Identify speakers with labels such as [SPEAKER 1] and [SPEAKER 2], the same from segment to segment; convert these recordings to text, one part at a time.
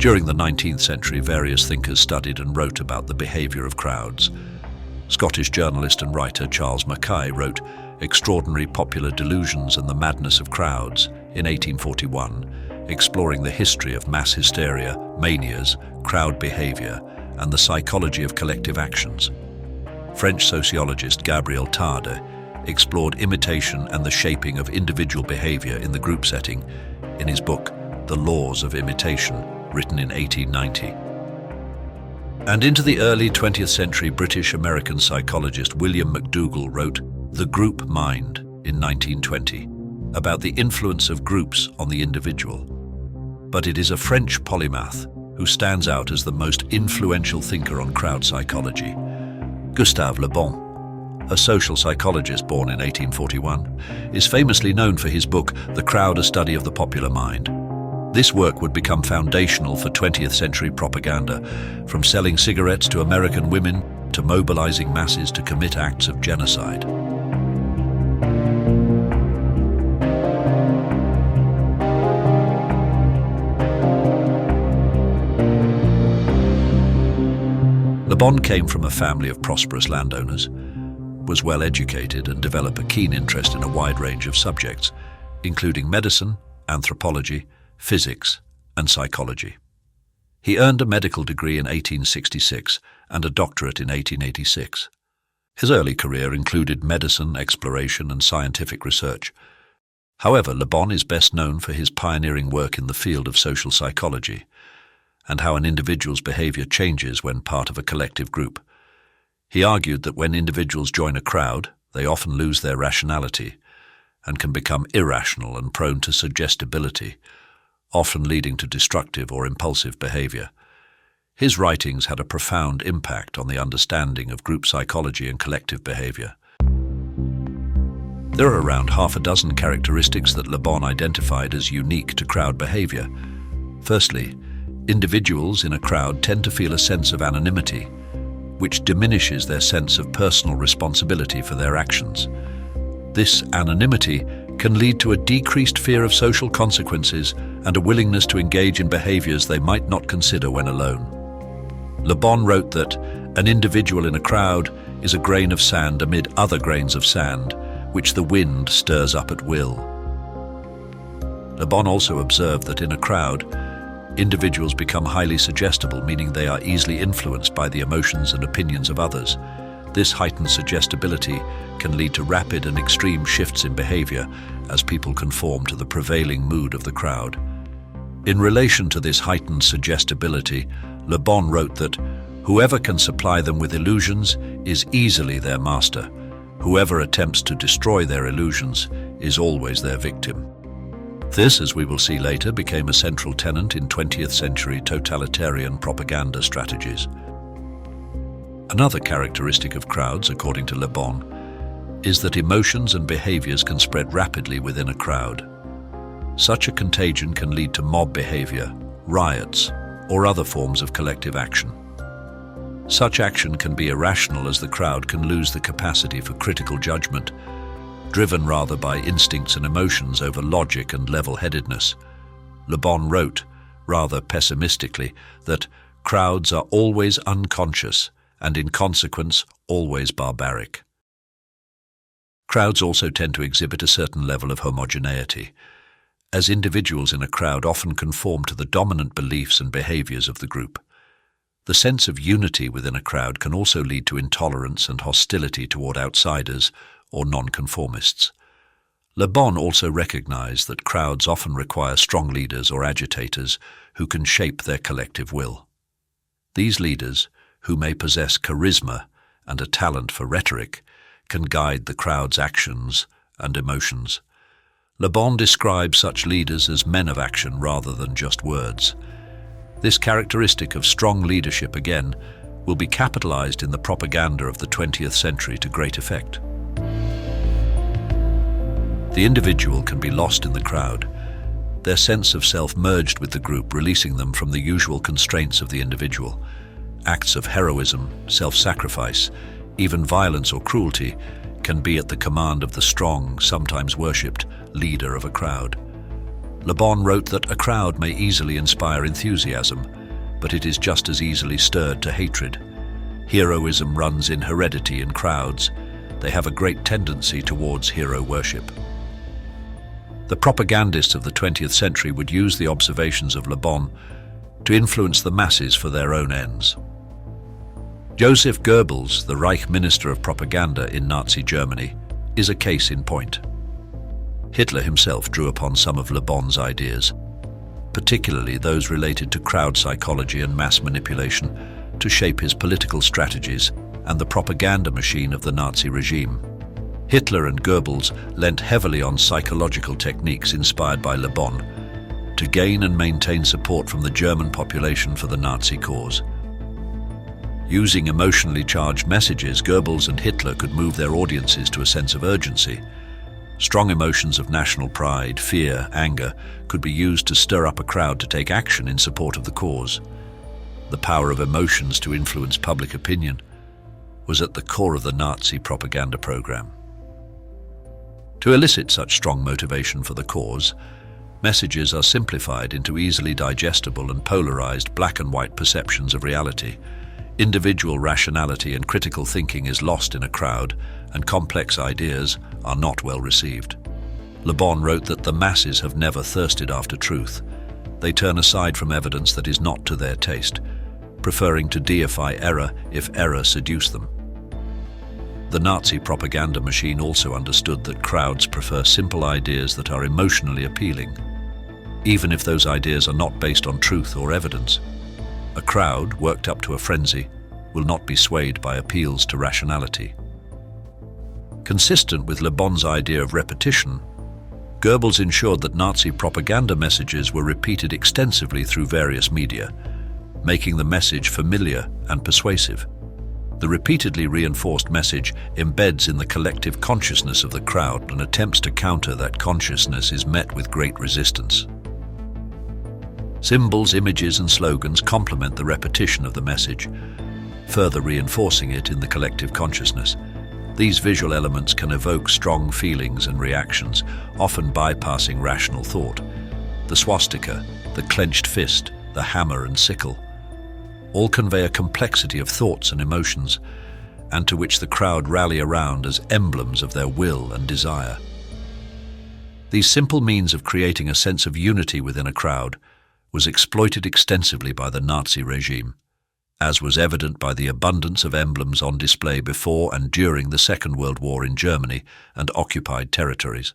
[SPEAKER 1] During the 19th century, various thinkers studied and wrote about the behaviour of crowds. Scottish journalist and writer Charles Mackay wrote Extraordinary Popular Delusions and the Madness of Crowds in 1841, exploring the history of mass hysteria, manias, crowd behaviour, and the psychology of collective actions. French sociologist Gabriel Tarde explored imitation and the shaping of individual behaviour in the group setting in his book The Laws of Imitation, written in 1890. And into the early 20th century, British-American psychologist William McDougall wrote The Group Mind in 1920, about the influence of groups on the individual. But it is a French polymath who stands out as the most influential thinker on crowd psychology. Gustave Le Bon, a social psychologist born in 1841, is famously known for his book The Crowd: A Study of the Popular Mind. This work would become foundational for 20th century propaganda, from selling cigarettes to American women, to mobilizing masses to commit acts of genocide. Le Bon came from a family of prosperous landowners, was well educated and developed a keen interest in a wide range of subjects, including medicine, anthropology, physics, and psychology. He earned a medical degree in 1866 and a doctorate in 1886. His early career included medicine, exploration, and scientific research. However, Le Bon is best known for his pioneering work in the field of social psychology and how an individual's behavior changes when part of a collective group. He argued that when individuals join a crowd, they often lose their rationality and can become irrational and prone to suggestibility, often leading to destructive or impulsive behavior. His writings had a profound impact on the understanding of group psychology and collective behavior. There are around half a dozen characteristics that Le Bon identified as unique to crowd behavior. Firstly, individuals in a crowd tend to feel a sense of anonymity, which diminishes their sense of personal responsibility for their actions. This anonymity can lead to a decreased fear of social consequences and a willingness to engage in behaviors they might not consider when alone. Le Bon wrote that an individual in a crowd is a grain of sand amid other grains of sand, which the wind stirs up at will. Le Bon also observed that in a crowd, individuals become highly suggestible, meaning they are easily influenced by the emotions and opinions of others. This heightened suggestibility can lead to rapid and extreme shifts in behavior as people conform to the prevailing mood of the crowd. In relation to this heightened suggestibility, Le Bon wrote that whoever can supply them with illusions is easily their master. Whoever attempts to destroy their illusions is always their victim. This, as we will see later, became a central tenet in 20th century totalitarian propaganda strategies. Another characteristic of crowds, according to Le Bon, is that emotions and behaviors can spread rapidly within a crowd. Such a contagion can lead to mob behavior, riots, or other forms of collective action. Such action can be irrational, as the crowd can lose the capacity for critical judgment, driven rather by instincts and emotions over logic and level-headedness. Le Bon wrote, rather pessimistically, that crowds are always unconscious and in consequence always barbaric. Crowds also tend to exhibit a certain level of homogeneity, as individuals in a crowd often conform to the dominant beliefs and behaviors of the group. The sense of unity within a crowd can also lead to intolerance and hostility toward outsiders or nonconformists. Le Bon also recognized that crowds often require strong leaders or agitators who can shape their collective will. These leaders, who may possess charisma and a talent for rhetoric, can guide the crowd's actions and emotions. Le Bon describes such leaders as men of action rather than just words. This characteristic of strong leadership, again, will be capitalized in the propaganda of the 20th century to great effect. The individual can be lost in the crowd, their sense of self merged with the group, releasing them from the usual constraints of the individual. Acts of heroism, self-sacrifice, even violence or cruelty can be at the command of the strong, sometimes worshipped, leader of a crowd. Le Bon wrote that a crowd may easily inspire enthusiasm, but it is just as easily stirred to hatred. Heroism runs in heredity in crowds. They have a great tendency towards hero worship. The propagandists of the 20th century would use the observations of Le Bon to influence the masses for their own ends. Joseph Goebbels, the Reich Minister of Propaganda in Nazi Germany, is a case in point. Hitler himself drew upon some of Le Bon's ideas, particularly those related to crowd psychology and mass manipulation, to shape his political strategies and the propaganda machine of the Nazi regime. Hitler and Goebbels lent heavily on psychological techniques inspired by Le Bon to gain and maintain support from the German population for the Nazi cause. Using emotionally charged messages, Goebbels and Hitler could move their audiences to a sense of urgency. Strong emotions of national pride, fear, anger could be used to stir up a crowd to take action in support of the cause. The power of emotions to influence public opinion was at the core of the Nazi propaganda program. To elicit such strong motivation for the cause, messages are simplified into easily digestible and polarized black and white perceptions of reality. Individual rationality and critical thinking is lost in a crowd, and complex ideas are not well received. Le Bon wrote that the masses have never thirsted after truth. They turn aside from evidence that is not to their taste, preferring to deify error if error seduce them. The Nazi propaganda machine also understood that crowds prefer simple ideas that are emotionally appealing, even if those ideas are not based on truth or evidence. A crowd, worked up to a frenzy, will not be swayed by appeals to rationality. Consistent with Le Bon's idea of repetition, Goebbels ensured that Nazi propaganda messages were repeated extensively through various media, making the message familiar and persuasive. The repeatedly reinforced message embeds in the collective consciousness of the crowd, and attempts to counter that consciousness is met with great resistance. Symbols, images, and slogans complement the repetition of the message, further reinforcing it in the collective consciousness. These visual elements can evoke strong feelings and reactions, often bypassing rational thought. The swastika, the clenched fist, the hammer and sickle, all convey a complexity of thoughts and emotions, and to which the crowd rally around as emblems of their will and desire. These simple means of creating a sense of unity within a crowd was exploited extensively by the Nazi regime, as was evident by the abundance of emblems on display before and during the Second World War in Germany and occupied territories.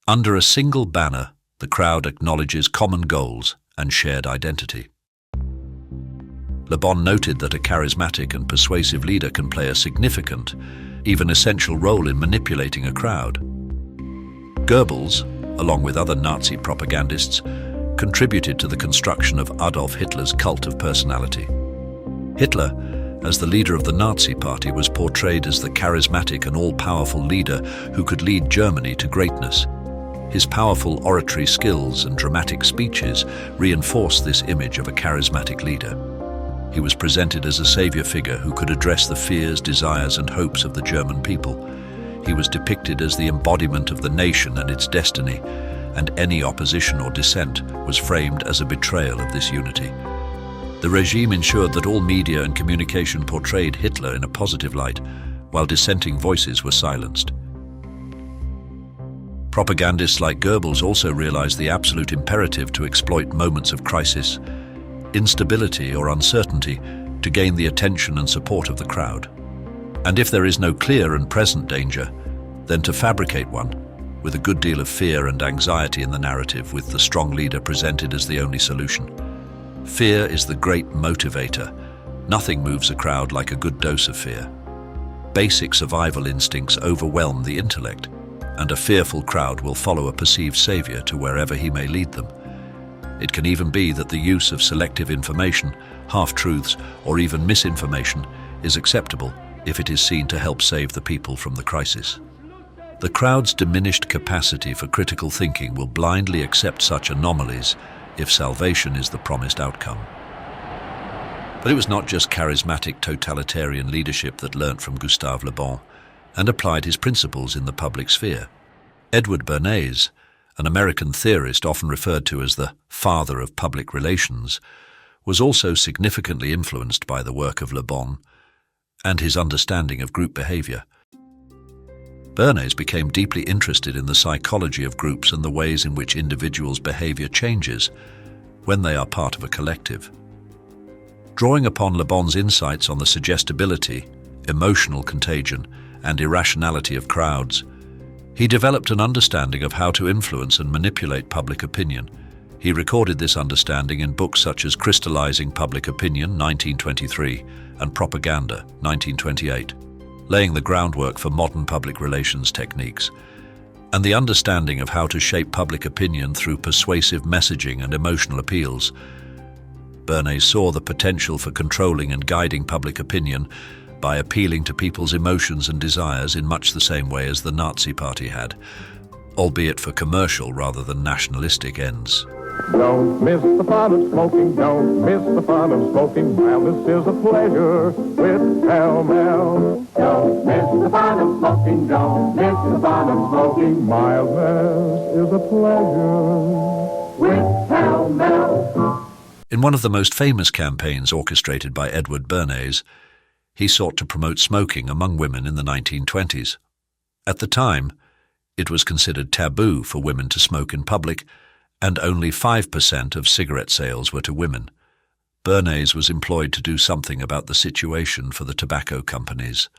[SPEAKER 1] Under a single banner, the crowd acknowledges common goals and shared identity. Le Bon noted that a charismatic and persuasive leader can play a significant, even essential role in manipulating a crowd. Goebbels, along with other Nazi propagandists, contributed to the construction of Adolf Hitler's cult of personality. Hitler, as the leader of the Nazi Party, was portrayed as the charismatic and all-powerful leader who could lead Germany to greatness. His powerful oratory skills and dramatic speeches reinforced this image of a charismatic leader. He was presented as a savior figure who could address the fears, desires, and hopes of the German people. He was depicted as the embodiment of the nation and its destiny, and any opposition or dissent was framed as a betrayal of this unity. The regime ensured that all media and communication portrayed Hitler in a positive light, while dissenting voices were silenced. Propagandists like Goebbels also realized the absolute imperative to exploit moments of crisis, instability, or uncertainty to gain the attention and support of the crowd. And if there is no clear and present danger, then to fabricate one, with a good deal of fear and anxiety in the narrative, with the strong leader presented as the only solution. Fear is the great motivator. Nothing moves a crowd like a good dose of fear. Basic survival instincts overwhelm the intellect, and a fearful crowd will follow a perceived savior to wherever he may lead them. It can even be that the use of selective information, half-truths, or even misinformation is acceptable if it is seen to help save the people from the crisis. The crowd's diminished capacity for critical thinking will blindly accept such anomalies if salvation is the promised outcome. But it was not just charismatic totalitarian leadership that learnt from Gustave Le Bon and applied his principles in the public sphere. Edward Bernays, an American theorist often referred to as the father of public relations, was also significantly influenced by the work of Le Bon and his understanding of group behavior. Bernays became deeply interested in the psychology of groups and the ways in which individuals' behavior changes when they are part of a collective. Drawing upon Le Bon's insights on the suggestibility, emotional contagion, and irrationality of crowds, he developed an understanding of how to influence and manipulate public opinion. He recorded this understanding in books such as Crystallizing Public Opinion, 1923, and Propaganda, 1928, laying the groundwork for modern public relations techniques, and the understanding of how to shape public opinion through persuasive messaging and emotional appeals. Bernays saw the potential for controlling and guiding public opinion by appealing to people's emotions and desires in much the same way as the Nazi Party had, albeit for commercial rather than nationalistic ends.
[SPEAKER 2] Don't miss the fun of smoking, don't miss the fun of smoking. Mildness is a pleasure with Pell-Mell. Don't miss the fun of smoking, don't miss the fun of smoking. Mildness is a pleasure with Pell-Mell.
[SPEAKER 1] In one of the most famous campaigns orchestrated by Edward Bernays, he sought to promote smoking among women in the 1920s. At the time, it was considered taboo for women to smoke in public, and only 5% of cigarette sales were to women. Bernays was employed to do something about the situation for the tobacco companies.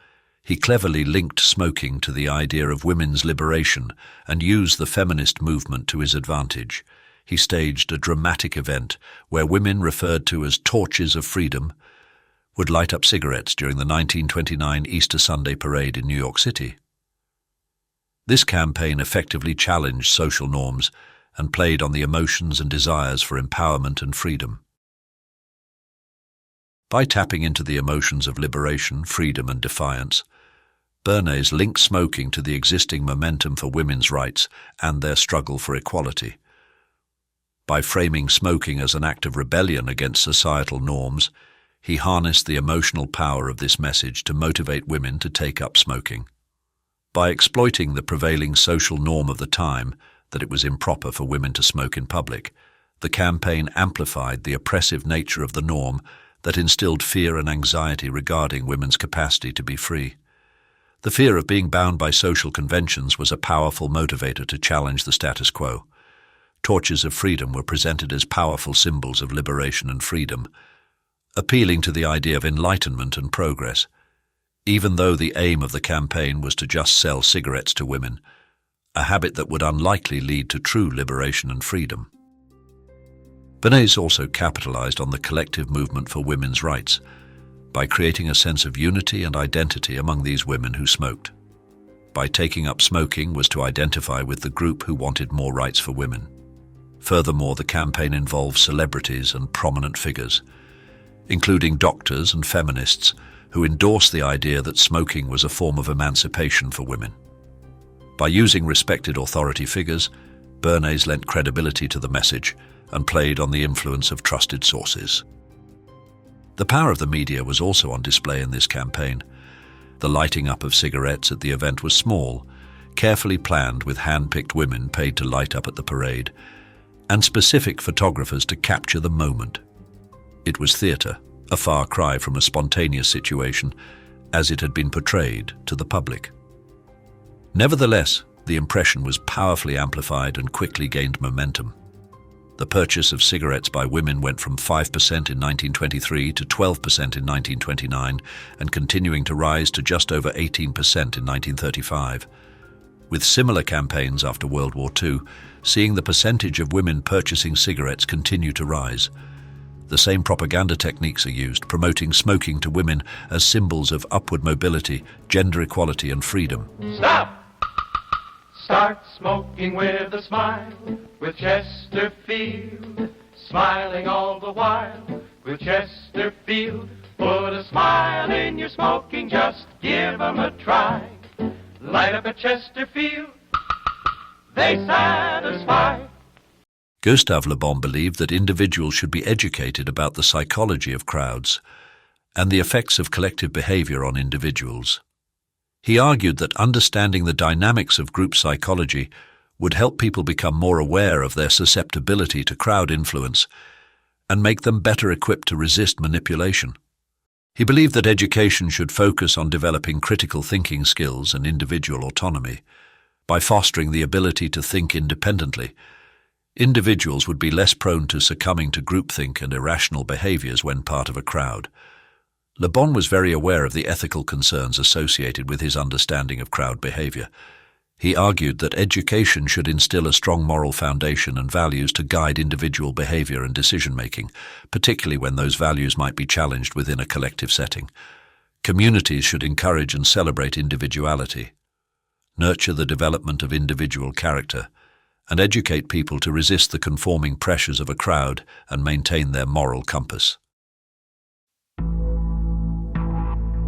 [SPEAKER 1] He cleverly linked smoking to the idea of women's liberation and used the feminist movement to his advantage. He staged a dramatic event where women, referred to as torches of freedom, would light up cigarettes during the 1929 Easter Sunday parade in New York City. This campaign effectively challenged social norms and played on the emotions and desires for empowerment and freedom. By tapping into the emotions of liberation, freedom, and defiance, Bernays linked smoking to the existing momentum for women's rights and their struggle for equality. By framing smoking as an act of rebellion against societal norms, he harnessed the emotional power of this message to motivate women to take up smoking. By exploiting the prevailing social norm of the time, that it was improper for women to smoke in public, the campaign amplified the oppressive nature of the norm that instilled fear and anxiety regarding women's capacity to be free. The fear of being bound by social conventions was a powerful motivator to challenge the status quo. Torches of freedom were presented as powerful symbols of liberation and freedom, appealing to the idea of enlightenment and progress. Even though the aim of the campaign was to just sell cigarettes to women, a habit that would unlikely lead to true liberation and freedom. Bernays also capitalized on the collective movement for women's rights by creating a sense of unity and identity among these women who smoked. By taking up smoking was to identify with the group who wanted more rights for women. Furthermore, the campaign involved celebrities and prominent figures, including doctors and feminists who endorsed the idea that smoking was a form of emancipation for women. By using respected authority figures, Bernays lent credibility to the message and played on the influence of trusted sources. The power of the media was also on display in this campaign. The lighting up of cigarettes at the event was small, carefully planned with hand-picked women paid to light up at the parade, and specific photographers to capture the moment. It was theatre, a far cry from a spontaneous situation, as it had been portrayed to the public. Nevertheless, the impression was powerfully amplified and quickly gained momentum. The purchase of cigarettes by women went from 5% in 1923 to 12% in 1929, and continuing to rise to just over 18% in 1935. With similar campaigns after World War II, seeing the percentage of women purchasing cigarettes continue to rise. The same propaganda techniques are used, promoting smoking to women as symbols of upward mobility, gender equality, and freedom.
[SPEAKER 3] Stop! Start smoking with a smile, with Chesterfield, smiling all the while, with Chesterfield. Put a smile in your smoking, just give 'em a try. Light up a Chesterfield, they satisfy.
[SPEAKER 1] Gustave Le Bon believed that individuals should be educated about the psychology of crowds and the effects of collective behavior on individuals. He argued that understanding the dynamics of group psychology would help people become more aware of their susceptibility to crowd influence and make them better equipped to resist manipulation. He believed that education should focus on developing critical thinking skills and individual autonomy. By fostering the ability to think independently, individuals would be less prone to succumbing to groupthink and irrational behaviors when part of a crowd. Le Bon was very aware of the ethical concerns associated with his understanding of crowd behavior. He argued that education should instill a strong moral foundation and values to guide individual behavior and decision-making, particularly when those values might be challenged within a collective setting. Communities should encourage and celebrate individuality, nurture the development of individual character, and educate people to resist the conforming pressures of a crowd and maintain their moral compass.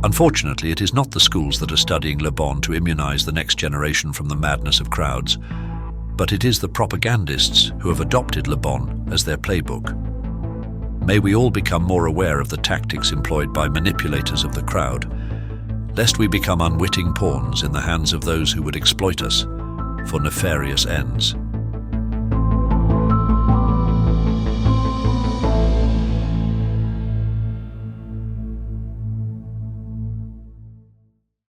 [SPEAKER 1] Unfortunately, it is not the schools that are studying Le Bon to immunize the next generation from the madness of crowds, but it is the propagandists who have adopted Le Bon as their playbook. May we all become more aware of the tactics employed by manipulators of the crowd, lest we become unwitting pawns in the hands of those who would exploit us for nefarious ends.